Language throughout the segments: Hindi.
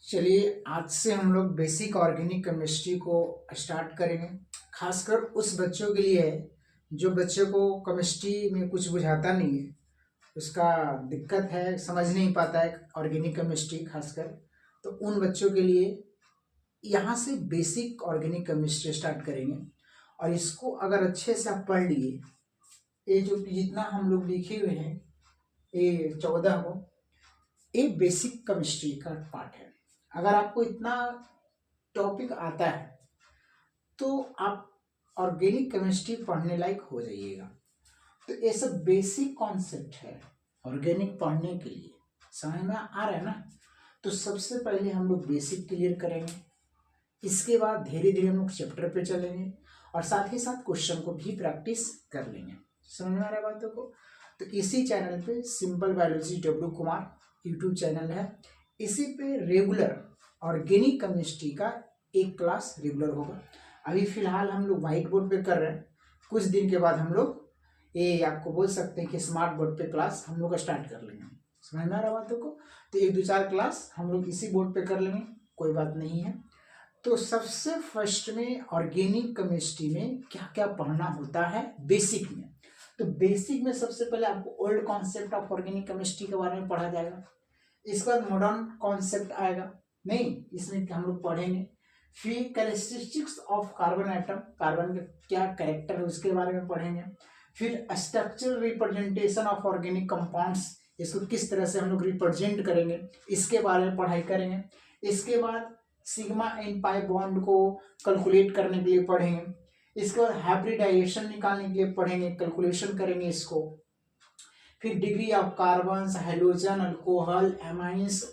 चलिए आज से हम लोग बेसिक ऑर्गेनिक केमिस्ट्री को स्टार्ट करेंगे। खासकर उस बच्चों के लिए है जो बच्चे को केमिस्ट्री में कुछ बुझाता नहीं है, उसका दिक्कत है, समझ नहीं पाता है ऑर्गेनिक केमिस्ट्री खासकर। तो उन बच्चों के लिए यहाँ से बेसिक ऑर्गेनिक केमिस्ट्री स्टार्ट करेंगे। और इसको अगर अच्छे से आप पढ़ लिए, ये जो जितना हम लोग लिखे हुए हैं ये 14 को, ये बेसिक केमिस्ट्री का पार्ट है। अगर आपको इतना टॉपिक आता है तो आप ऑर्गेनिक केमिस्ट्री पढ़ने लायक हो जाइएगा। तो ये सब बेसिक कॉन्सेप्ट है ऑर्गेनिक पढ़ने के लिए, समझ में आ रहा है ना। तो सबसे पहले हम लोग बेसिक क्लियर करेंगे, इसके बाद धीरे धीरे हम लोग चैप्टर पे चलेंगे और साथ ही साथ क्वेश्चन को भी प्रैक्टिस कर लेंगे। समझ में आ रहा है बातों को। तो इसी चैनल पे simple biology W Kumar YouTube channel है, इसी पे रेगुलर ऑर्गेनिक केमिस्ट्री का एक क्लास रेगुलर होगा। अभी फिलहाल हम लोग व्हाइट बोर्ड पे कर रहे हैं, कुछ दिन के बाद हम लोग ये आपको बोल सकते हैं कि स्मार्ट बोर्ड पे क्लास हम लोग स्टार्ट कर लेंगे। समझ में आ रहा बातों को। तो 1-2-4 क्लास हम लोग इसी बोर्ड पे कर लेंगे, कोई बात नहीं है। तो सबसे फर्स्ट में ऑर्गेनिक केमिस्ट्री में क्या क्या पढ़ना होता है बेसिक में। तो बेसिक में सबसे पहले आपको old concept of organic chemistry के बारे में पढ़ा जाएगा। इसके बाद मॉडर्न कॉन्सेप्ट आएगा, नहीं इसमें हम लोग पढ़ेंगे। फिर characteristics of carbon atom, carbon का क्या कैरेक्टर है उसके बारे में पढ़ेंगे। फिर structural representation of organic compounds, इसको किस तरह से हम लोग रिप्रेजेंट करेंगे इसके बारे में पढ़ाई करेंगे। इसके बाद सिग्मा एंड पाई बॉन्ड को कैलकुलेट करने के लिए पढ़ेंगे। इसके बाद हाइब्रिडाइजेशन निकालने के लिए पढ़ेंगे, कैलकुलेशन करेंगे इसको। फिर degree of carbon, hydrogen, alcohol, amines,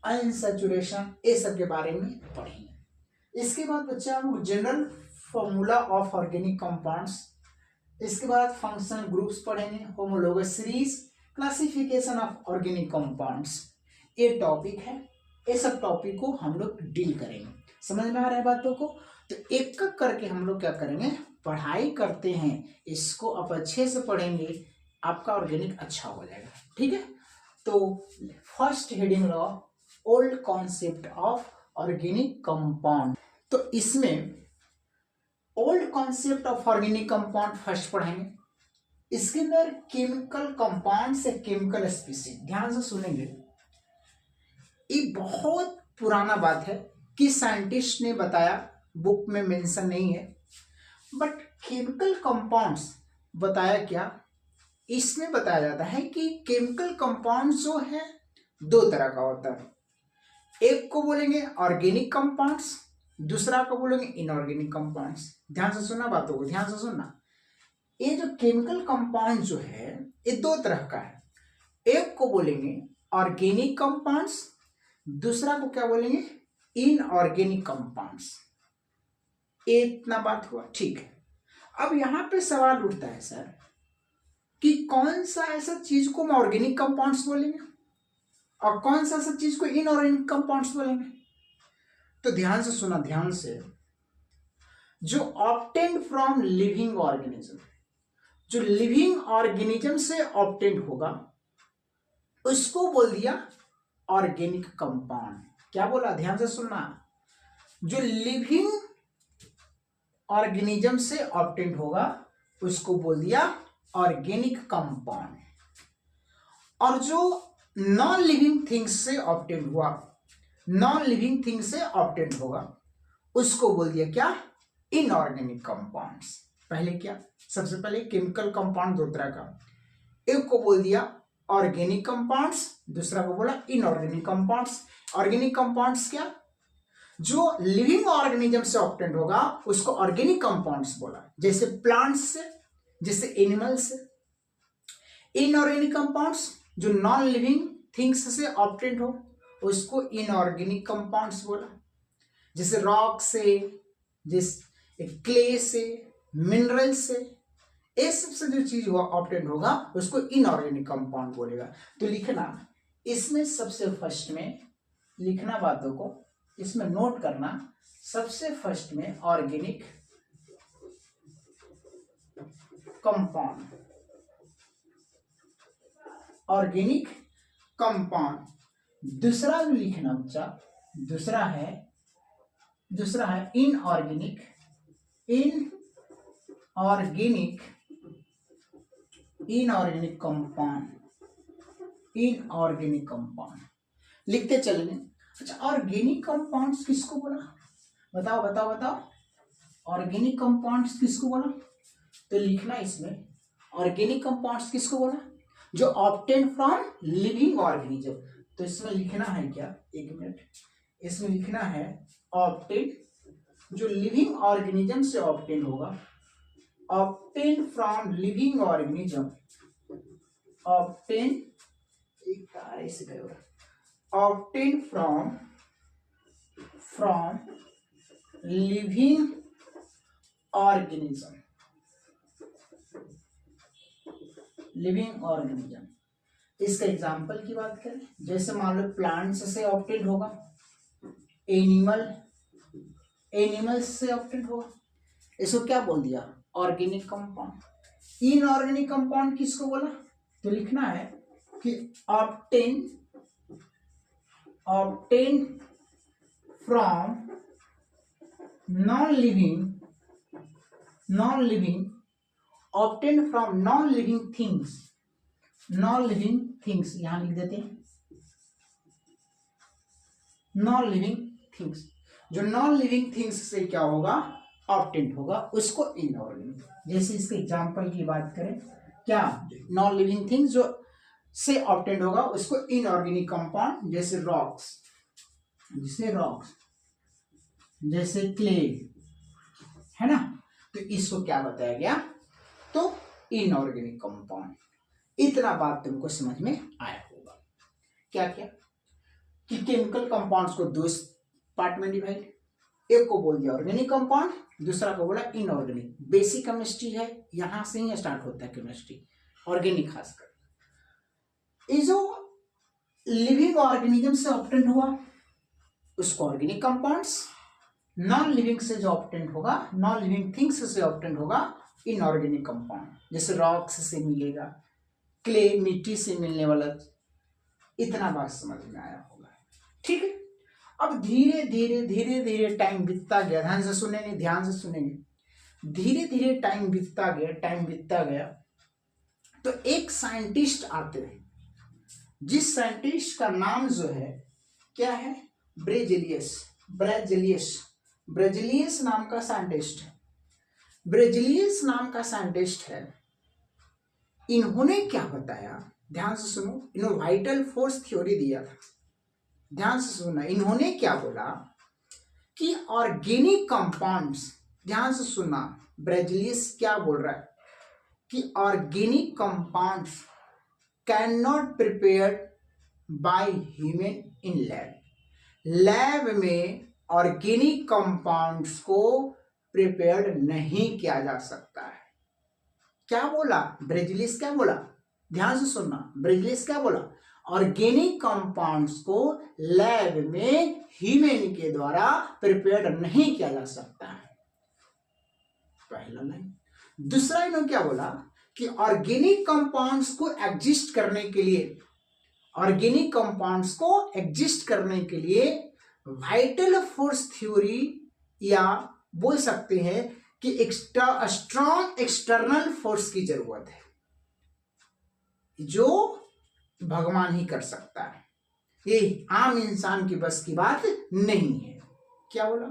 unsaturation, ये सब के बारे में पढ़ेंगे। इसके बाद बच्चे हम लोग general formula of organic compounds, इसके बाद फंक्शनल ग्रुप्स पढ़ेंगे, homologous series, classification of organic compounds, ये टॉपिक है। ये सब टॉपिक को हम लोग डील करेंगे। समझ में आ रहा है बातों को। तो एक एक करके हम लोग क्या करेंगे, पढ़ाई करते हैं, इसको आप अच्छे से पढ़ेंगे, आपका ऑर्गेनिक अच्छा हो जाएगा। ठीक है। तो first heading law old concept of organic compound. तो इसमें old concept of organic compound first पढ़ेंगे। इसके अंदर केमिकल कंपाउंड से केमिकल स्पीसीज, ध्यान से सुनेंगे, ये बहुत पुराना बात है कि साइंटिस्ट ने बताया, बुक में मेंशन नहीं है, बट केमिकल कंपाउंड्स बताया क्या, इसमें बताया जाता है कि केमिकल कंपाउंड जो है दो तरह का होता है। एक को बोलेंगे ऑर्गेनिक कंपाउंड्स, दूसरा को बोलेंगे इनऑर्गेनिक कंपाउंड्स। ध्यान से सुनना बातों को, ध्यान से सुनना। ये जो केमिकल कंपाउंड जो है ये दो तरह का है। एक को बोलेंगे ऑर्गेनिक कंपाउंड्स, दूसरा को क्या बोलेंगे, इनऑर्गेनिक कंपाउंड्स। इतना बात हुआ, ठीक है। अब यहां पे सवाल उठता है सर कि कौन सा ऐसा चीज को हम ऑर्गेनिक कंपाउंड्स बोलेंगे और कौन सा ऐसा चीज को इनऑर्गेनिक कंपाउंड्स बोलेंगे। तो ध्यान से सुना, ध्यान से। जो ऑब्टेन्ड फ्रॉम लिविंग ऑर्गेनिज्म, जो लिविंग ऑर्गेनिज्म से ऑब्टेन्ड होगा उसको बोल दिया ऑर्गेनिक कंपाउंड। क्या बोला, ध्यान से सुनना। जो लिविंग ऑर्गेनिज्म से ऑब्टेन्ड होगा उसको बोल दिया ऑर्गेनिक कंपाउंड। और जो नॉन लिविंग थिंग्स से ऑब्टेन्ड हुआ, नॉन लिविंग थिंग से ऑब्टेन्ड होगा उसको बोल दिया क्या, इनऑर्गेनिक कंपाउंड्स। पहले क्या, सबसे पहले केमिकल कंपाउंड दो तरह का, एक को बोल दिया ऑर्गेनिक कंपाउंड्स, दूसरा को बोला इनऑर्गेनिक कंपाउंड्स। ऑर्गेनिक कंपाउंड्स क्या, जो लिविंग ऑर्गेनिज्म से ऑब्टेन्ड होगा उसको ऑर्गेनिक कंपाउंड्स बोला, जैसे प्लांट्स से, जैसे एनिमल्स से। इनऑर्गेनिक कंपाउंड्स जो नॉन लिविंग थिंग्स से ऑब्टेन्ड हो उसको इनऑर्गेनिक कंपाउंड्स बोला, जैसे रॉक से, जैसे क्ले से, मिनरल से, इस सबसे जो चीज हुआ ऑब्टेन्ड होगा उसको इनऑर्गेनिक कंपाउंड बोलेगा। तो लिखना, इसमें सबसे फर्स्ट में लिखना बातों को, इसमें नोट करना, सबसे फर्स्ट में ऑर्गेनिक कंपाउंड, ऑर्गेनिक कंपाउंड। दूसरा जो लिखना बच्चा, दूसरा है इनऑर्गेनिक कंपाउंड लिखते चलेंगे। अच्छा, ऑर्गेनिक कंपाउंड्स किसको बोला? बताओ ऑर्गेनिक कंपाउंड्स किसको बोला? तो लिखना इसमें ऑर्गेनिक कंपाउंड्स किसको बोला? जो ऑब्टेन फ्रॉम लिविंग ऑर्गेनिज्म। तो इसमें लिखना है क्या, एक मिनट, इसमें लिखना है ऑब्टेन, जो लिविंग ऑर्गेनिज्म से ऑब्टेन होगा, obtain from living organism, obtain from living organism, इसका एग्जाम्पल की बात करें, जैसे मान लो प्लांट्स से ऑब्टेन होगा, एनिमल्स से ऑब्टेन होगा, इसको क्या बोल दिया? Organic compound. इनऑर्गेनिक कंपाउंड किसको बोला? तो लिखना है कि obtain from non living obtain from non living things, यहां लिख देते हैं नॉन लिविंग थिंग्स। जो नॉन लिविंग थिंग्स से क्या होगा? ऑब्टेन होगा, उसको इनऑर्गेनिक। जैसे इसके एग्जांपल की बात करें, क्या नॉन लिविंग थिंग्स जो से ऑब्टेन होगा उसको इनऑर्गेनिक कंपाउंड, जैसे रॉक्स, जैसे क्ले, है ना, तो इसको क्या बताया गया? तो इनऑर्गेनिक कंपाउंड। इतना बात तुमको समझ में आया होगा। क्या क्या कि केमिकल कंपाउंड्स को दो पार्ट में डिवाइड, एक को बोल दिया ऑर्गेनिक कंपाउंड, दूसरा को बोला इनऑर्गेनिक। बेसिक केमिस्ट्री है, यहां से ही स्टार्ट होता है केमिस्ट्री, ऑर्गेनिक खासकर। ये जो लिविंग ऑर्गेनिज्म से ऑब्टेन हुआ उसको ऑर्गेनिक कंपाउंड्स, नॉन लिविंग से जो ऑब्टेन होगा, नॉन लिविंग थिंग्स से ऑब्टेन होगा इनऑर्गेनिक कंपाउंड, जैसे रॉक्स से मिलेगा, क्ले मिट्टी से मिलने वाला। इतना बात समझ में आया होगा, ठीक है। अब धीरे धीरे टाइम बीतता गया, ध्यान से सुनेंगे, धीरे धीरे टाइम बीतता गया, तो एक साइंटिस्ट आते हैं, जिस साइंटिस्ट का नाम जो है क्या है? ब्रेजिलियस नाम का साइंटिस्ट है। ब्रेजिलियस नाम का साइंटिस्ट है। इन्होंने क्या बताया? ध्यान से सुनो, इन्होंने वाइटल फोर्स थ्योरी दिया था। ध्यान से सुनना, इन्होंने क्या बोला कि ऑर्गेनिक कंपाउंड्स, ध्यान से सुनना, ब्रेजिलियस क्या बोल रहा है कि organic compounds can not prepared by human in lab में ऑर्गेनिक कंपाउंड्स को प्रिपेयर्ड नहीं किया जा सकता है। क्या बोला ब्रेजिलियस? क्या बोला? ध्यान से सुनना, ब्रेजिलियस क्या बोला? ऑर्गेनिक कंपाउंड्स को लैब में ह्यूमन के द्वारा प्रिपेयर्ड नहीं किया जा सकता है, पहला लाइन। दूसरा इन्होंने क्या बोला कि ऑर्गेनिक कंपाउंड्स को एग्जिस्ट करने के लिए, ऑर्गेनिक कंपाउंड्स को एग्जिस्ट करने के लिए वाइटल फोर्स थ्योरी, या बोल सकते हैं कि स्ट्रॉन्ग एक्सटर्नल फोर्स की जरूरत है, जो भगवान ही कर सकता है, ये आम इंसान की बस की बात नहीं है। क्या बोला?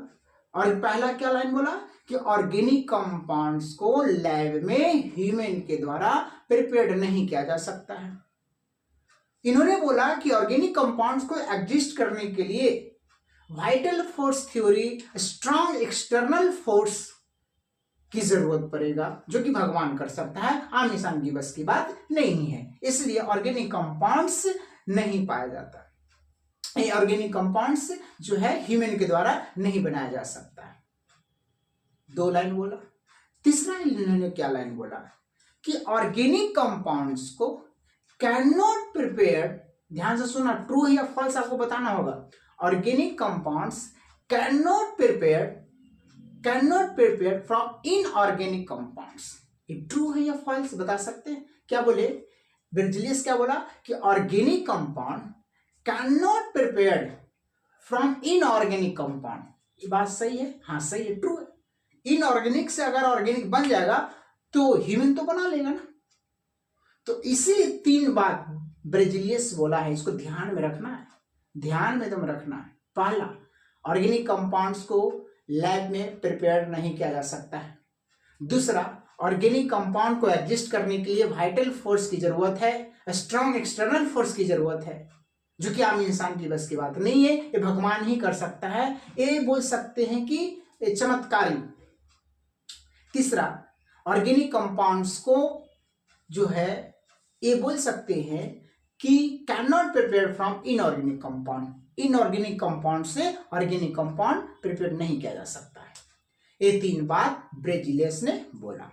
और पहला क्या लाइन बोला कि ऑर्गेनिक कंपाउंड्स को लैब में ह्यूमन के द्वारा प्रिपेयर्ड नहीं किया जा सकता है। इन्होंने बोला कि ऑर्गेनिक कंपाउंड्स को एग्जिस्ट करने के लिए vital force theory, strong external force की जरूरत पड़ेगा, जो कि भगवान कर सकता है, आम इंसान की बस की बात नहीं है। इसलिए ऑर्गेनिक कंपाउंड्स नहीं पाया जाता, ये ऑर्गेनिक कंपाउंड्स जो है ह्यूमन के द्वारा नहीं बनाया जा सकता है। दो लाइन बोला। तीसरा इन्होंने क्या लाइन बोला कि ऑर्गेनिक कंपाउंड्स को कैन नॉट प्रिपेयर, ध्यान से सुना, ट्रू या फॉल्स आपको बताना होगा। Organic compounds can not prepare from inorganic compounds, ये ट्रू है या फॉल्स बता सकते हैं? क्या बोले ब्रेजिलियस? क्या बोला कि organic compound can not prepared from inorganic compound. ये बात सही है? हाँ सही है, ट्रू है। इनऑर्गेनिक से अगर ऑर्गेनिक बन जाएगा तो ह्यूमन तो बना लेगा ना। तो इसी 3 बात ब्रेजिलियस बोला है, इसको ध्यान में रखना है, ध्यान में तुम रखना है। पहला, ऑर्गेनिक कंपाउंड्स को लैब में प्रिपेयर नहीं किया जा सकता है। दूसरा, ऑर्गेनिक कंपाउंड को एग्जिस्ट करने के लिए वाइटल फोर्स की जरूरत है, स्ट्रॉन्ग एक्सटर्नल फोर्स की जरूरत है, जो कि आम इंसान की बस की बात नहीं है, ये भगवान ही कर सकता है, ये बोल सकते हैं कि चमत्कारी। तीसरा, ऑर्गेनिक कंपाउंड्स को जो है ये बोल सकते हैं कि can not prepare from inorganic compound, inorganic compound से ऑर्गेनिक कंपाउंड प्रिपेयर नहीं किया जा सकता है। ये 3 बात ब्रेजिलियस ने बोला।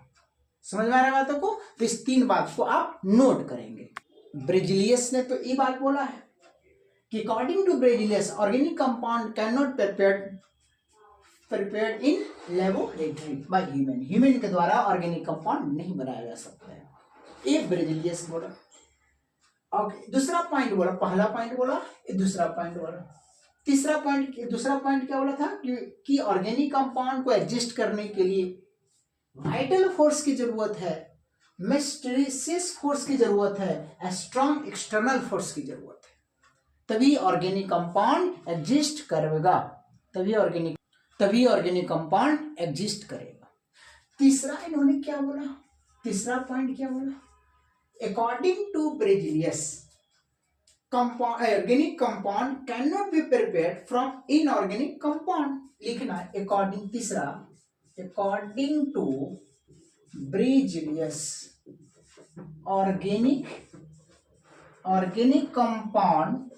समझ में आ रहा है बातों को? तो इस 3 बात को आप नोट करेंगे। ब्रेजिलियस ने तो ये बात बोला है कि according to Berzelius organic compound can not prepared in laboratory by human, human के द्वारा ऑर्गेनिक कंपाउंड नहीं बनाया जा सकता है, ये ब्रेजिलियस बोला। ओके, दूसरा पॉइंट बोला, पहला पॉइंट बोला, ये दूसरा पॉइंट बोला। तीसरा पॉइंट, दूसरा पॉइंट क्या बोला था कि ऑर्गेनिक कंपाउंड को एग्जिस्ट करने के लिए वाइटल फोर्स की जरूरत है, मिस्टीरियस फोर्स की जरूरत है, स्ट्रॉन्ग एक्सटर्नल फोर्स की जरूरत है, तभी ऑर्गेनिक कंपाउंड एग्जिस्ट करेगा, तभी ऑर्गेनिक कंपाउंड एग्जिस्ट करेगा। तीसरा इन्होंने क्या बोला, तीसरा पॉइंट क्या बोला, according to Berzelius organic compound can not be prepared from inorganic compound, लिखना है अकॉर्डिंग। तीसरा, according to Berzelius organic compound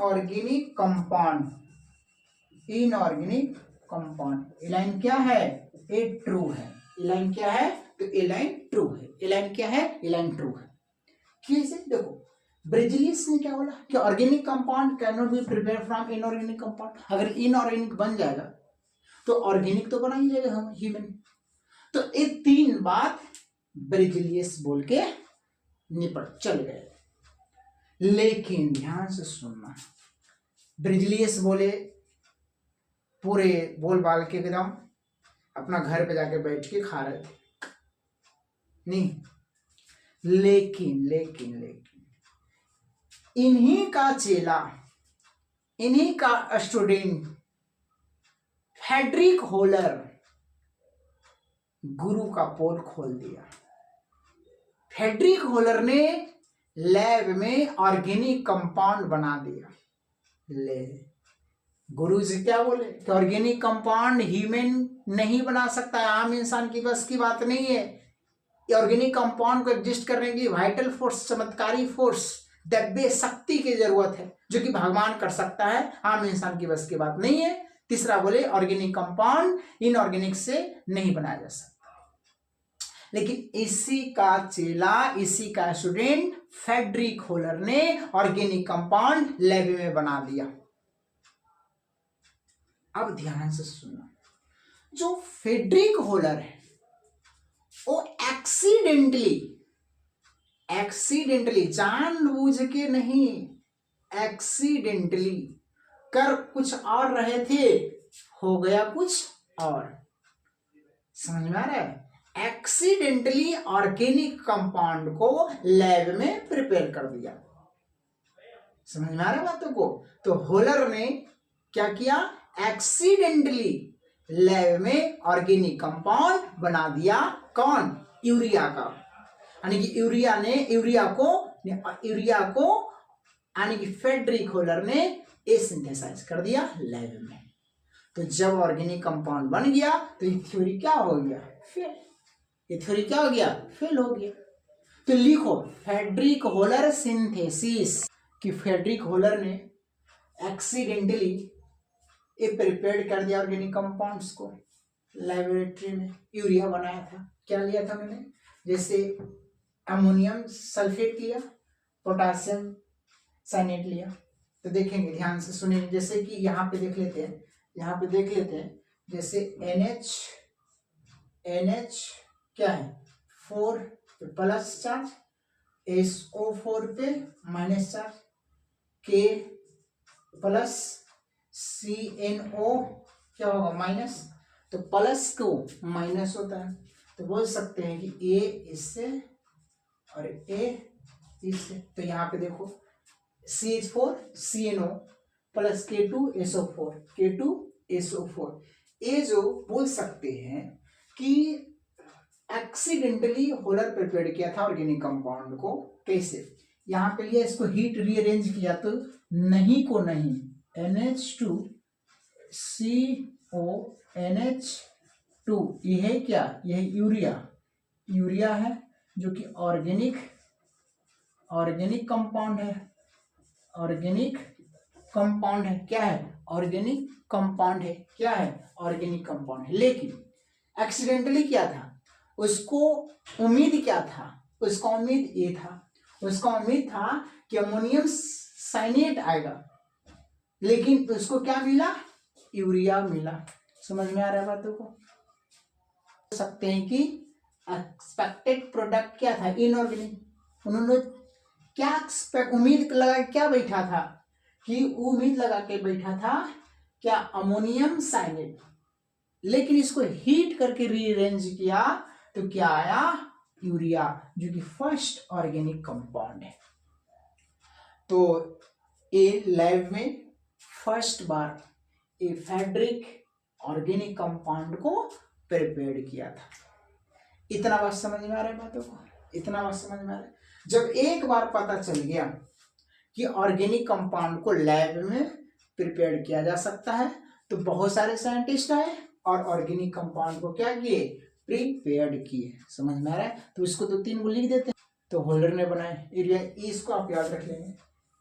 cannot be prepared from inorganic compound। ये लाइन क्या है? ये ट्रू है। ये लाइन क्या है? तो ये लाइन ट्रू है। ये लाइन क्या है? ये लाइन ट्रू है। कैसे? देखो, ब्रेजिलियस ने क्या बोला कि organic compound can not be prepare from inorganic compound. अगर इनऑर्गेनिक बन जाएगा तो ऑर्गेनिक तो बना ही जाएगा हम ह्यूमन। तो ये 3 बात ब्रेजिलियस बोल के निपट चल गए। लेकिन ध्यान से सुनना, ब्रेजिलियस बोले पूरे बोल बाल के एकदम अपना घर पे जाके बैठ के खा रहे थे, नहीं। लेकिन इन्हीं का चेला, इन्हीं का स्टूडेंट फ्रेडरिक होलर गुरु का पोल खोल दिया। फ्रेडरिक होलर ने लैब में ऑर्गेनिक कंपाउंड बना दिया। ले, गुरु जी क्या बोले कि ऑर्गेनिक कंपाउंड ह्यूमन नहीं बना सकता है, आम इंसान की बस की बात नहीं है। ऑर्गेनिक कंपाउंड को एग्जिस्ट करने की वाइटल फोर्स, चमत्कारी फोर्स, दिव्य शक्ति की जरूरत है, जो कि भगवान कर सकता है, आम इंसान की बस की बात नहीं है। तीसरा बोले ऑर्गेनिक कंपाउंड इनऑर्गेनिक से नहीं बनाया जा सकता। लेकिन इसी का चेला, इसी का स्टूडेंट फ्रेडरिक होलर ने ऑर्गेनिक कंपाउंड लैब में बना दिया। अब ध्यान से सुनना, जो फ्रेडरिक होलर है वो एक्सीडेंटली जानबूझ के नहीं, एक्सीडेंटली कर कुछ और रहे थे, हो गया कुछ और। समझ में आ रहा है? एक्सीडेंटली ऑर्गेनिक कंपाउंड को लैब में प्रिपेयर कर दिया। समझ में आ रहा है बातों को? तो होलर ने क्या किया? एक्सीडेंटली लैब में ऑर्गेनिक कंपाउंड बना दिया। कौन? यूरिया का। यानी कि यूरिया को यानी कि फ्रेडरिक होलर ने ये सिंथेसाइज कर दिया लैब में। तो जब ऑर्गेनिक कंपाउंड बन गया तो ये थ्योरी क्या हो गया? फेल। ये थ्योरी क्या हो गया? फेल हो गया। तो लिखो फ्रेडरिक होलर सिंथेसिस, कि फ्रेडरिक होलर ने एक्सीडेंटली ये प्रिपेयर कर दिया ऑर्गेनिक कंपाउंड्स को, लेबोरेटरी में यूरिया बनाया था। क्या लिया था मैंने? जैसे अमोनियम सल्फेट लिया, पोटासियम साइनेट लिया, तो देखेंगे, ध्यान से सुनिए। जैसे कि यहाँ पे देख लेते हैं, जैसे NH क्या है 4 पे प्लस चार्ज, SO4 पे minus charge, K plus CNO क्या होगा माइनस, तो प्लस को माइनस होता है, तो बोल सकते हैं कि A इससे और A इससे। तो यहाँ पे देखो CH4 CNO प्लस K2SO4 ये जो बोल सकते हैं कि एक्सीडेंटली होलर प्रिपेयर किया था ऑर्गेनिक कंपाउंड को। कैसे, यहाँ पे लिया, इसको हीट रीअरेंज किया तो नहीं को नहीं NH2CO NH2 यह क्या, यह यूरिया है जो कि ऑर्गेनिक कंपाउंड है, क्या है ऑर्गेनिक कंपाउंड है, ऑर्गेनिक कंपाउंड है। लेकिन एक्सीडेंटली क्या था, उसको उम्मीद क्या था, उसका उम्मीद था कि अमोनियम साइनेट आएगा, लेकिन उसको क्या मिला, यूरिया मिला। समझ में आ रहा है बातों को? सकते हैं कि एक्सपेक्टेड प्रोडक्ट क्या था, इनऑर्गेनिक। उन्होंने क्या उम्मीद लगा क्या बैठा था, कि उम्मीद लगा के बैठा था क्या, अमोनियम साइनेट, लेकिन इसको हीट करके रीअरेंज किया तो क्या आया, यूरिया, जो कि फर्स्ट ऑर्गेनिक कंपाउंड है। तो ये लैब में फर्स्ट बार एफेड्रिक ऑर्गेनिक कंपाउंड को प्रिपेयर किया था। इतना बात समझ में आ रहा है बातों को? जब एक बार पता चल गया कि ऑर्गेनिक कंपाउंड को लैब में प्रिपेयर किया जा सकता है, तो बहुत सारे साइंटिस्ट आए और ऑर्गेनिक कंपाउंड को क्या किए, प्रिपेयर्ड किए। समझ में आ रहा है? तो इसको तो 3 को लिख देते हैं। तो होल्डर ने बनाए एरिया, इसको आप याद रख लेंगे,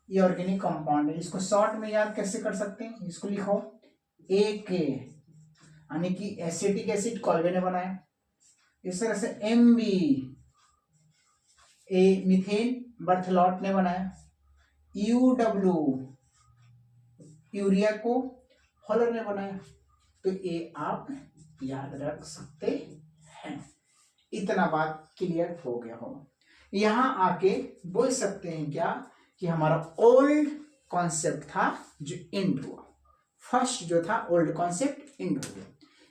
ये ऑर्गेनिक कंपाउंड है। इसको शॉर्ट में याद कैसे कर सकते हैं, इसको लिखो AK, यानी कि एसिटिक एसिड कॉल्वे ने बनाया। इस तरह से MB मीथेन बर्थलॉट ने बनाया। UW यूरिया को हॉलर ने बनाया। तो ये आप याद रख सकते हैं। इतना बात क्लियर हो गया होगा। यहां आके बोल सकते हैं क्या, कि हमारा ओल्ड कॉन्सेप्ट था जो एंड हुआ, फर्स्ट जो था ओल्ड कॉन्सेप्ट एंड हो गया।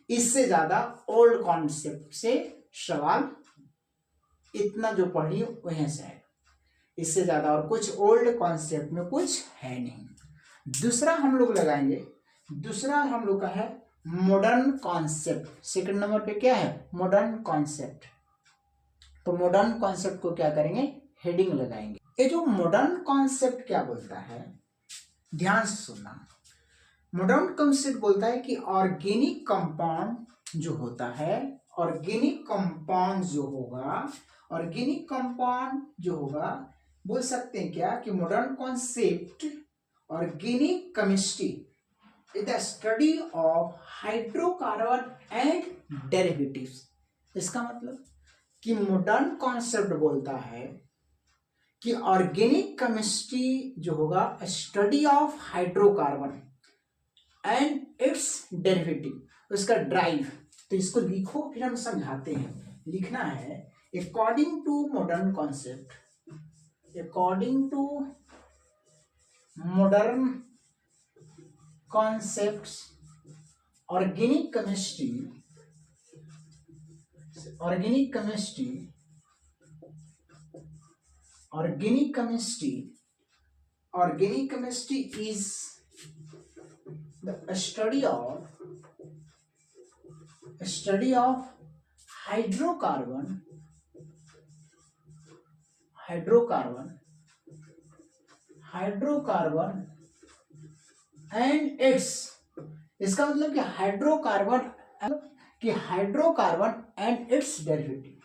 इससे ज्यादा ओल्ड कॉन्सेप्ट से सवाल इतना जो पढ़ी वहीं से है, इससे ज्यादा और कुछ ओल्ड कॉन्सेप्ट में कुछ है नहीं। दूसरा हम लोग लगाएंगे, दूसरा हम लोग का है मॉडर्न कॉन्सेप्ट। सेकंड नंबर पे क्या है, मॉडर्न कॉन्सेप्ट। तो मॉडर्न कॉन्सेप्ट को क्या करेंगे, हेडिंग लगाएंगे। ये जो मॉडर्न कॉन्सेप्ट क्या बोलता है, ध्यान से सुनना। मॉडर्न कॉन्सेप्ट बोलता है कि ऑर्गेनिक कंपाउंड जो होता है, ऑर्गेनिक कंपाउंड जो होगा, बोल सकते हैं क्या, कि modern concept organic chemistry is the study of hydrocarbon and derivatives. इसका मतलब कि मॉडर्न कॉन्सेप्ट बोलता है कि ऑर्गेनिक केमिस्ट्री जो होगा, study of hydrocarbon and its derivative, उसका ड्राइव। तो इसको लिखो, फिर हम समझाते हैं। लिखना है according to modern concept, according to modern concepts organic chemistry is the study of hydrocarbon and its, इसका मतलब कि हाइड्रोकार्बन एंड इट्स डेरिवेटिव।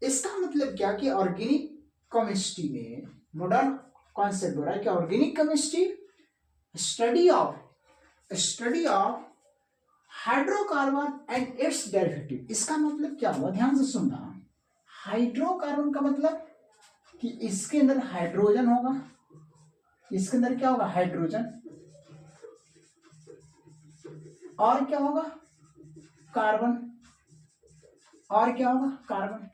इसका मतलब क्या, कि ऑर्गेनिक केमिस्ट्री में मॉडर्न कॉन्सेप्ट हो रहा है कि organic chemistry study of hydrocarbon and its derivative. इसका मतलब क्या हुआ, ध्यान से सुनना। हाइड्रोकार्बन का मतलब कि इसके अंदर हाइड्रोजन होगा, इसके अंदर क्या होगा, हाइड्रोजन, और क्या होगा, कार्बन, और क्या होगा, कार्बन,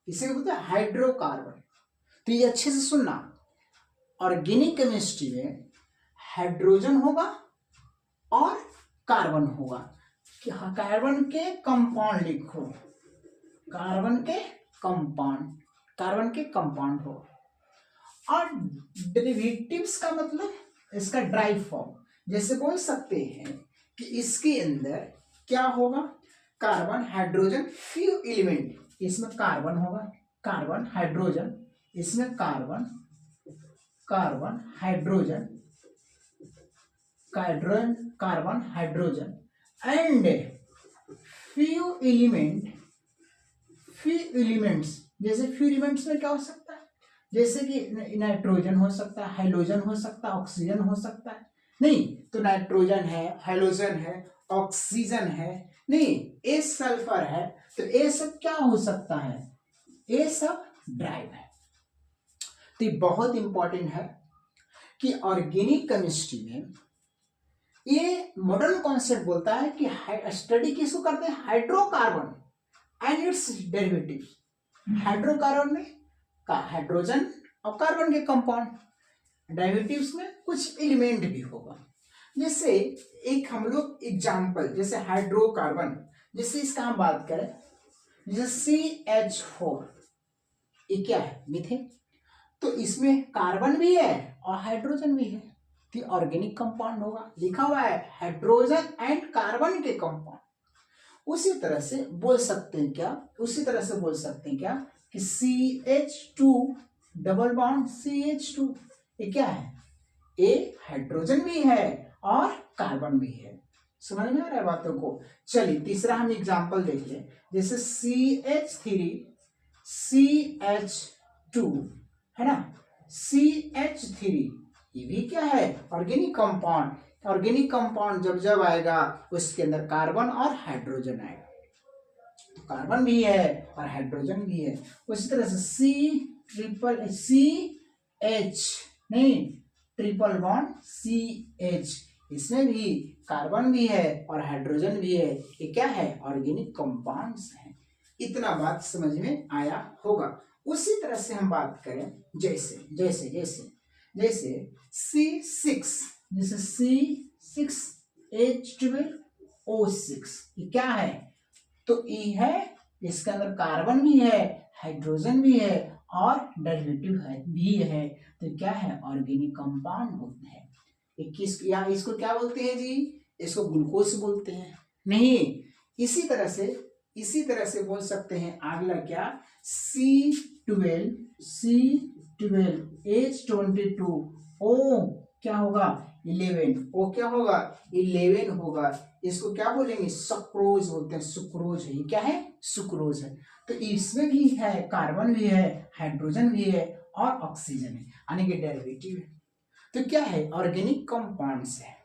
इसे बोलते हैं हाइड्रोकार्बन। तो ये अच्छे से सुनना, ऑर्गेनिक केमिस्ट्री में हाइड्रोजन होगा और कार्बन होगा। कि कार्बन के कंपाउंड लिखो, कार्बन के कंपाउंड, कार्बन के कंपाउंड हो। और डेरिवेटिव्स का मतलब इसका ड्राई फॉर्म, जैसे बोल सकते हैं कि इसके अंदर क्या होगा, कार्बन, हाइड्रोजन, फ्यू एलिमेंट, इसमें कार्बन होगा, कार्बन, हाइड्रोजन, इसमें carbon, carbon, hydrogen, carbon, hydrogen and few element, few elements, जैसे फ्यू एलिमेंट्स में क्या हो सकता है, जैसे कि नाइट्रोजन हो सकता है, हाइड्रोजन हो सकता है, ऑक्सीजन हो सकता है, नहीं तो नाइट्रोजन है, हाइड्रोजन है, ऑक्सीजन है, नहीं ये सल्फर है, तो ये सब क्या हो सकता है, ये सब ड्राइव है। तो ये बहुत इंपॉर्टेंट है कि ऑर्गेनिक केमिस्ट्री में ये मॉडर्न कॉन्सेप्ट बोलता है कि स्टडी किसको करते हैं, hydrocarbon and it's derivatives. Hydrocarbon में का हाइड्रोजन और कार्बन के कंपाउंड, डेरिवेटिव्स में कुछ एलिमेंट भी होगा। जैसे एक हम लोग एग्जांपल, जैसे हाइड्रोकार्बन, जैसे इसका हम बात करें, जैसे CH4, ये क्या है, मीथेन, तो इसमें कार्बन भी है और हाइड्रोजन भी है, तो ऑर्गेनिक कंपाउंड होगा, लिखा हुआ है हाइड्रोजन एंड कार्बन के कंपाउंड। उसी तरह से बोल सकते हैं क्या, उसी तरह से बोल सकते हैं क्या कि CH2 डबल बॉन्ड CH2, ये क्या है, ये हाइड्रोजन भी है और कार्बन भी है। समझ में आ रहा है बातों को। चलिए तीसरा हम एग्जांपल देखिए, जैसे CH3 CH2 है ना, CH3 ये भी क्या है, ऑर्गेनिक कंपाउंड। ऑर्गेनिक कंपाउंड जब जब आएगा उसके अंदर कार्बन और हाइड्रोजन आएगा, तो कार्बन भी है और हाइड्रोजन भी है। उसी तरह से CH नहीं ट्रिपल बॉन्ड CH, इसमें भी कार्बन भी है और हाइड्रोजन भी है, ये क्या है, ऑर्गेनिक कंपाउंड्स हैं। इतना बात समझ में आया होगा। उसी तरह से हम बात करें, जैसे जैसे जैसे जैसे C6, जैसे C6H12O6, ये क्या है, तो E है, इसके अंदर कार्बन भी है, हाइड्रोजन भी है और डेरिवेटिव है भी है, तो क्या है, ऑर्गेनिक कंपाउंड होते हैं। या इसको क्या बोलते हैं जी, इसको ग्लूकोज बोलते हैं, नहीं इसी तरह से बोल सकते हैं। अगला क्या, C12H22O क्या होगा, 11, O क्या होगा, 11 होगा। इसको क्या बोलेंगे, सुक्रोज बोलते हैं, सुक्रोज है, ये क्या है, सुक्रोज है। तो इसमें भी है, कार्बन भी है, हाइड्रोजन भी है और ऑक्सीजन है, यानी कि डेरिवेटिव है। तो क्या है, ऑर्गेनिक कंपाउंड्स है।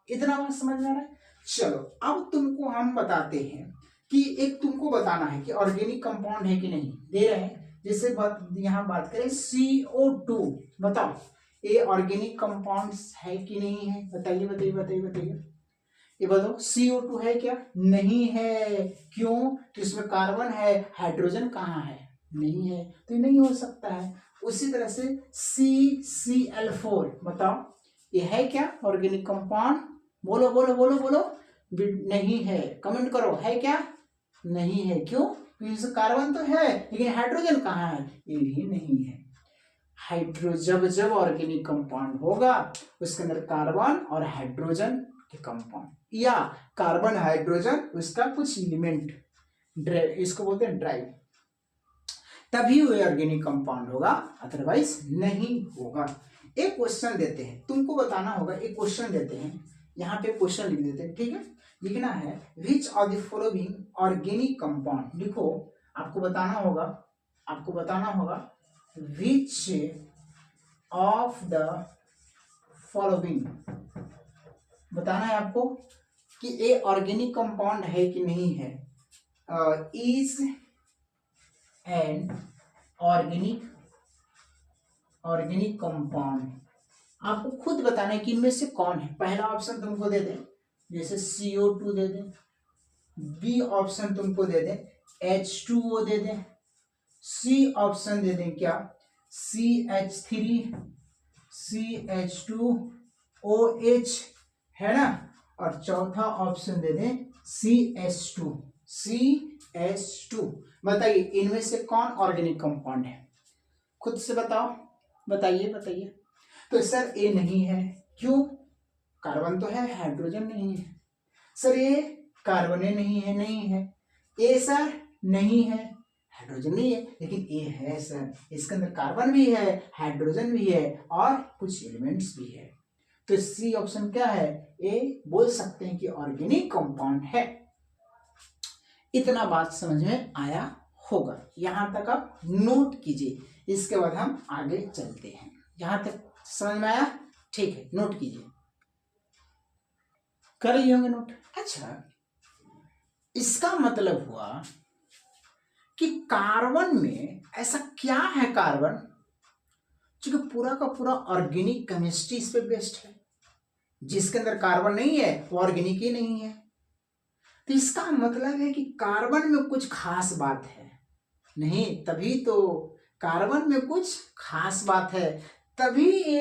इतना बात समझ में आ रहा है। चलो अब तुमको हम बताते हैं कि एक तुमको बताना है कि ऑर्गेनिक कंपाउंड है कि नहीं, दे रहे हैं। जैसे यहाँ बात करें CO2, बताओ ये ऑर्गेनिक कंपाउंड्स है कि नहीं है, बताइए बताइए बताइए बताइए, ये बताओ CO2 है क्या, नहीं है, क्यों, तो इसमें कार्बन है, हाइड्रोजन कहाँ है, नहीं है, तो ये नहीं हो सकता है। उसी तरह से CCl4, बताओ ये है क्या ऑर्गेनिक कंपाउंड, बोलो बोलो बोलो बोलो, नहीं है, कमेंट करो, है क्या, नहीं है, क्यों, क्योंकि कार्बन तो है लेकिन हाइड्रोजन कहाँ है, ये भी नहीं है। हाइड्रोजन जब ऑर्गेनिक कंपाउंड होगा उसके अंदर कार्बन और हाइड्रोजन के कंपाउंड या कार्बन हाइड्रोजन उसका कुछ एलिमेंट, इसको बोलते हैं ड्राइव, तभी वो ऑर्गेनिक कंपाउंड होगा, अदरवाइज नहीं होगा। एक क्वेश्चन देते हैं, तुमको बताना होगा, एक क्वेश्चन देते हैं, यहाँ पे क्वेश्चन लिख देते हैं, ठीक है, लिखना है which of the following organic compound, लिखो, आपको बताना होगा विच ऑफ द फॉलोइंग, बताना है आपको कि ये ऑर्गेनिक कंपाउंड है कि नहीं है, इज एंड ऑर्गेनिक कंपाउंड। आपको खुद बताना है कि इनमें से कौन है। पहला ऑप्शन तुमको दे दे जैसे CO2 दे दे, बी ऑप्शन तुमको दे दे H2O दे दे, सी ऑप्शन दे दें क्या CH3, CH2OH है ना, और चौथा ऑप्शन दे दें CH2। बताइए इनमें से कौन ऑर्गेनिक कंपाउंड है, खुद से बताओ, बताइए। तो सर ए नहीं है, क्यों? कार्बन तो है, हाइड्रोजन नहीं है। सर ये कार्बन नहीं है। ए सर नहीं है, हाइड्रोजन नहीं है, लेकिन ए है सर, इसके अंदर कार्बन भी है, हाइड्रोजन भी है और कुछ एलिमेंट्स भी है। तो सी ऑप्शन क्या है, ए बोल सकते हैं कि ऑर्गेनिक कंपाउंड है। इतना बात समझ में आया होगा, यहां तक आप नोट कीजिए, इसके बाद हम आगे चलते हैं। यहां तक समझ में आया? ठीक है, नोट कीजिए, कर लिए होंगे नोट। अच्छा, इसका मतलब हुआ कि कार्बन में ऐसा क्या है, कार्बन चूंकि पूरा का पूरा ऑर्गेनिक केमिस्ट्री इस पे बेस्ड है, जिसके अंदर कार्बन नहीं है वो ऑर्गेनिक ही नहीं है। तो इसका मतलब है कि कार्बन में कुछ खास बात है, नहीं तभी तो कार्बन में कुछ खास बात है, तभी ये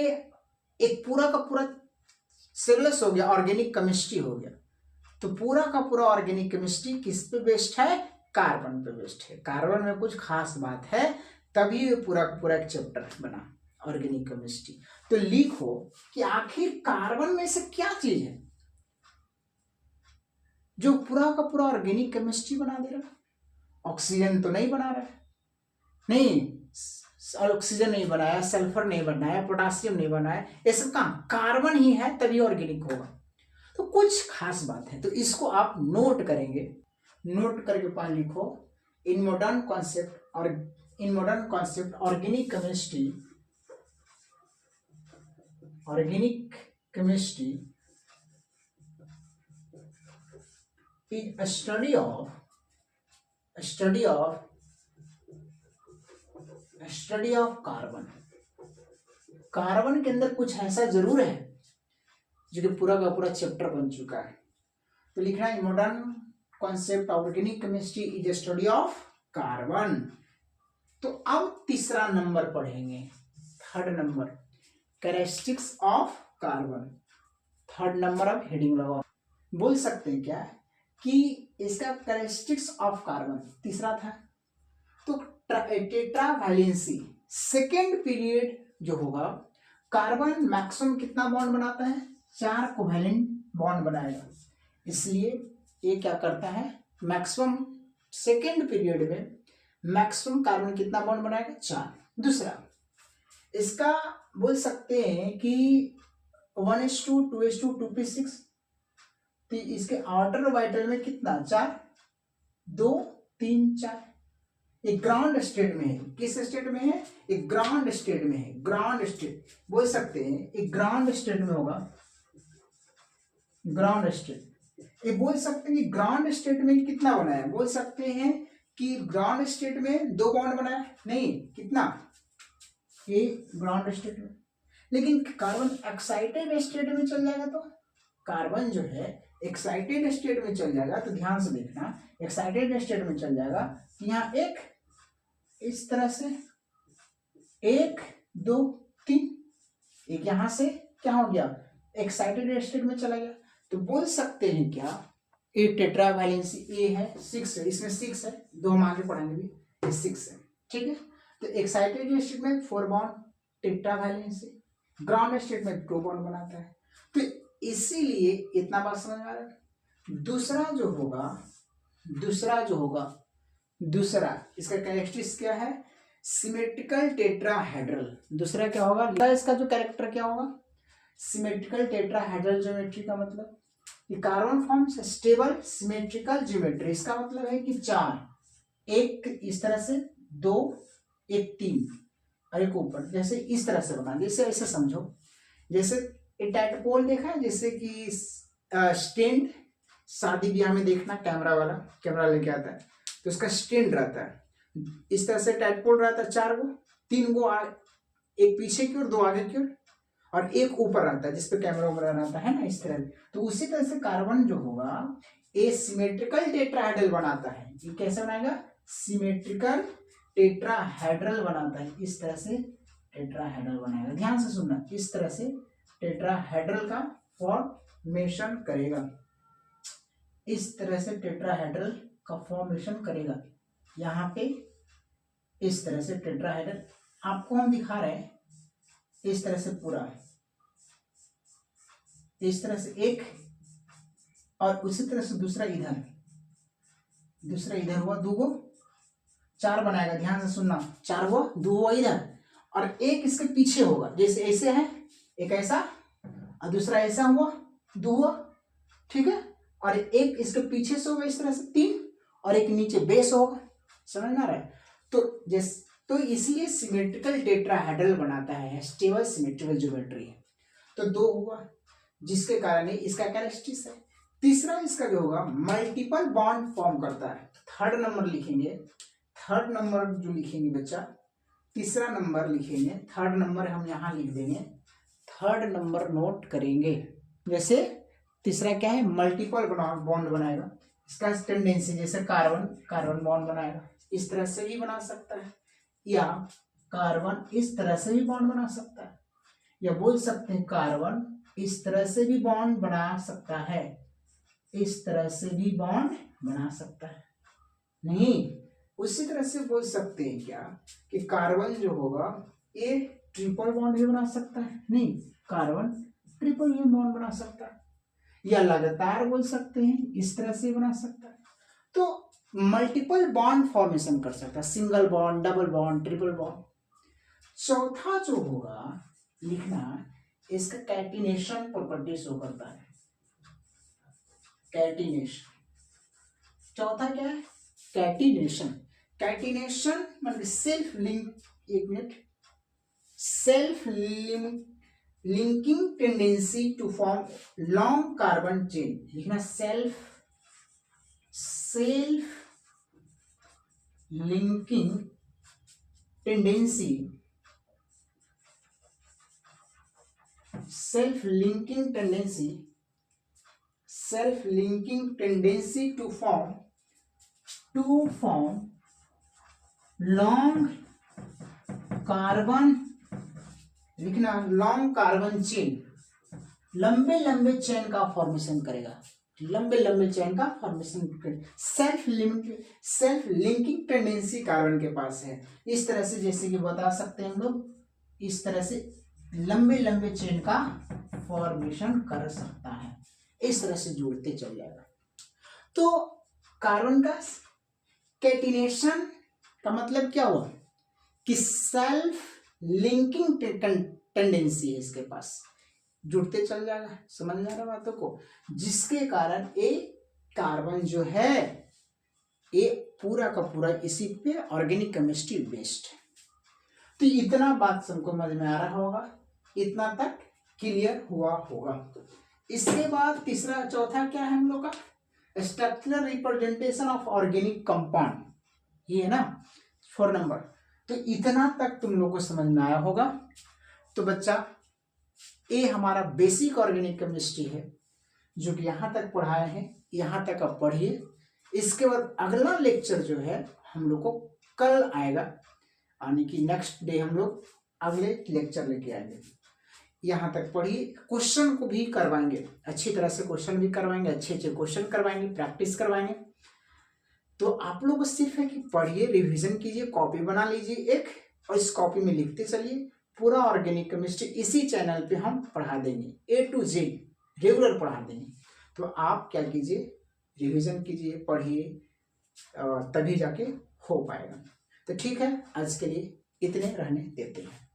एक पूरा का पूरा सेलुलस हो गया, ऑर्गेनिक केमिस्ट्री हो गया। तो पूरा का पूरा ऑर्गेनिक केमिस्ट्री किस पे बेस्ड है, कार्बन पे बेस्ड है। कार्बन में कुछ खास बात है, तभी ये पूरा का पूरा एक चैप्टर बना ऑर्गेनिक केमिस्ट्री। तो लिखो कि आखिर कार्बन में से क्या चीज है जो पूरा का पूरा ऑर्गेनिक केमिस्ट्री बना दे रहा। ऑक्सीजन तो नहीं बना रहा है, नहीं ऑक्सीजन नहीं बनाया, सल्फर नहीं बनाया, पोटासियम नहीं बनाया, ये सब कहाँ, कार्बन ही है, तभी ऑर्गेनिक होगा। तो कुछ खास बात है, तो इसको आप नोट करेंगे, नोट करके पॉइंट लिखो। In modern concept organic chemistry is a study of carbon के अंदर कुछ ऐसा जरूर है जो कि पूरा का पूरा चैप्टर बन चुका है। तो लिखना है modern concept organic chemistry is a study of carbon. तो अब तीसरा नंबर पढ़ेंगे, third number characteristics of carbon. Third number अब हेडिंग लगाओ, बोल सकते हैं क्या कि इसका कैरेक्टरिस्टिक्स ऑफ कार्बन तीसरा था। तो टेट्रा वैलेंसी सेकेंड पीरियड जो होगा, कार्बन मैक्सिमम कितना बॉन्ड बनाता है, 4 कोवेलेंट बॉन्ड बनाएगा। इसलिए ये क्या करता है, मैक्सिमम सेकेंड पीरियड में मैक्सिमम कार्बन कितना बॉन्ड बनाएगा, 4। दूसरा इसका बोल सकते हैं कि 1:2, 2:2, 2p6। तो इसके आउटर ऑर्बिटल में कितना, 4, 2, 3, 4। एक ग्राउंड स्टेट में है, किस स्टेट में है, एक ग्राउंड स्टेट में है, ग्राउंड स्टेट बोल सकते हैं, एक ग्राउंड स्टेट में होगा, ग्राउंड स्टेट। ये बोल सकते हैं कि ग्राउंड स्टेट में कितना बनाया, बोल सकते हैं कि ग्राउंड स्टेट में 2 बॉन्ड बनाया, नहीं कितना, ये ग्राउंड स्टेट में। लेकिन कार्बन एक्साइटेड स्टेट में चल जाएगा, तो कार्बन जो है एक्साइटेड स्टेट में चल जाएगा, तो ध्यान से देखना, एक्साइटेड स्टेट में चल जाएगा, यहाँ एक इस तरह से 1, 2, 3, एक यहां से क्या हो गया, एक्साइटेड स्टेट में चला गया। तो बोल सकते हैं क्या, ए टेट्रा वैलेंसी ए है, 6 है, इसमें 6 है, 2 हम आगे पढ़ेंगे भी, ये 6 है, ठीक है। तो एक्साइटेड स्टेट में 4 bond tetra valency, ground state में 2 बॉन्ड बनाता है। तो इसीलिए इतना बात समझ में आ रहा है। दूसरा इसका कैरेक्टरिस्टिक्स क्या है, सिमेट्रिकल टेट्राहेड्रल। दूसरा क्या होगा, इसका जो कैरेक्टर क्या होगा, सिमेट्रिकल टेट्राहेड्रल ज्योमेट्री का मतलब कि carbon forms stable symmetrical geometry. इसका मतलब है कि 4, एक इस तरह से, 2, एक 3 और एक ऊपर, जैसे इस तरह से बना, जैसे ऐसे समझो, जैसे टाइटपोल देखा है, जैसे कि स्टैंड शादी ब्याह में देखना, कैमरा वाला कैमरा लेके आता है तो उसका स्टैंड रहता है, इस तरह से टाइपोल रहता है 4 गो, 3 गो एक पीछे की ओर, 2 आगे की ओर और एक ऊपर रहता है जिसपे कैमरा वगैरह रहता है ना, इस तरह। तो उसी तरह से कार्बन जो होगा एसिमेट्रिकल टेट्राहेड्रल बनाता है। ये कैसे बनाएगा? सिमेट्रिकल टेट्राहेड्रल बनाता है, इस तरह से टेट्राहेड्रल बनाएगा। ध्यान से सुनना, इस तरह से टेट्राहेड्रल का फॉर्मेशन करेगा, इस तरह से टेट्राहेड्रल का फॉर्मेशन करेगा। यहाँ पे इस तरह से टेट्राहेड्रल आपको हम दिखा रहे हैं, इस तरह से पूरा है, इस तरह से एक और उसी तरह से दूसरा इधर हुआ 2 गो, 4 बनाएगा। ध्यान से सुनना, 4 गो, 2 गो इधर और एक इसके पीछे होगा, जैसे ऐसे है, एक ऐसा और दूसरा ऐसा हुआ, 2 हुआ, ठीक है। और एक इसके पीछे से होगा इस तरह से 3 और एक नीचे बेस होगा, समझ में आ रहा है? तो इसलिए सिमेट्रिकल टेट्राहेड्रल बनाता है, स्टेबल सिमेट्रिकल ज्योमेट्री है। तो 2 हुआ, जिसके कारण इसका कैरेक्टरिस्टिक्स है। तीसरा इसका जो होगा मल्टीपल बॉन्ड फॉर्म करता है। थर्ड नंबर लिखेंगे, थर्ड नंबर जो लिखेंगे बच्चा, तीसरा नंबर लिखेंगे, थर्ड नंबर हम यहाँ लिख देंगे, थर्ड नंबर नोट करेंगे। जैसे तीसरा क्या है? मल्टीपल बॉन्ड बनाएगा। इसका टेंडेंसी जैसे कार्बन बॉन्ड बनाएगा, इस तरह से भी बना सकता है, या कार्बन इस तरह से भी बॉन्ड बना सकता है, या बोल सकते हैं कार्बन इस तरह से भी बॉन्ड बना सकता है, इस तरह से भी बॉन्ड बना सकता है। नहीं, उसी तरह से बोल सकते हैं क्या कि कार्बन जो होगा ये ट्रिपल बॉन्ड भी बना सकता है। नहीं, कार्बन ट्रिपल भी बॉन्ड बना सकता है, या लगातार बोल सकते हैं, इस तरह से बना सकता है। तो मल्टीपल बॉन्ड फॉर्मेशन कर सकता है, single bond, double bond, triple bond. चौथा जो होगा लिखना, इसका कैटिनेशन प्रॉपर्टी शो करता है, कैटिनेशन। चौथा क्या है? कैटिनेशन। कैटिनेशन मतलब सेल्फ लिंक, एक minute, self linking tendency to form long carbon chain. लिखना self linking tendency, self linking tendency to form long carbon, लिखना लॉन्ग कार्बन चेन, लंबे लंबे चेन का फॉर्मेशन करेगा, लंबे लंबे चेन का फॉर्मेशन करेगा। सेल्फ लिंकिंग टेंडेंसी कार्बन के पास है, इस तरह से, जैसे कि बता सकते हैं हम लोग, इस तरह से लंबे लंबे चेन का फॉर्मेशन कर सकता है, इस तरह से जोड़ते चल जाएगा। तो कार्बन का कैटिनेशन का मतलब क्या हुआ कि सेल्फ लिंकिंग टेंडेंसी है इसके पास, जुड़ते चल जाएगा। समझ में आ रहा बातों को? जिसके कारण ये कार्बन जो है ये पूरा का पूरा इसी पे ऑर्गेनिक केमिस्ट्री बेस्ड है। तो इतना बात सबको समझ में आ रहा होगा, इतना तक क्लियर हुआ होगा। इसके बाद तीसरा चौथा क्या है हम लोग का? Structural representation of organic compound, ये है ना 4 नंबर। तो इतना तक तुम लोग को समझ में आया होगा। तो बच्चा ये हमारा बेसिक ऑर्गेनिक केमिस्ट्री है जो कि यहाँ तक पढ़ाए हैं, यहाँ तक आप पढ़िए। इसके बाद अगला लेक्चर जो है हम लोग को कल आएगा, यानी कि नेक्स्ट डे हम लोग अगले लेक्चर लेके आएंगे। यहाँ तक पढ़िए, क्वेश्चन को भी करवाएंगे, अच्छी तरह से क्वेश्चन भी करवाएंगे, अच्छे अच्छे क्वेश्चन करवाएंगे, प्रैक्टिस करवाएंगे। तो आप लोग सिर्फ है कि पढ़िए, रिवीजन कीजिए, कॉपी बना लीजिए एक, और इस कॉपी में लिखते चलिए। पूरा ऑर्गेनिक केमिस्ट्री इसी चैनल पे हम पढ़ा देंगे, A to Z रेगुलर पढ़ा देंगे। तो आप क्या कीजिए, रिवीजन कीजिए, पढ़िए, तभी जाके हो पाएगा। तो ठीक है, आज के लिए इतने रहने देते हैं।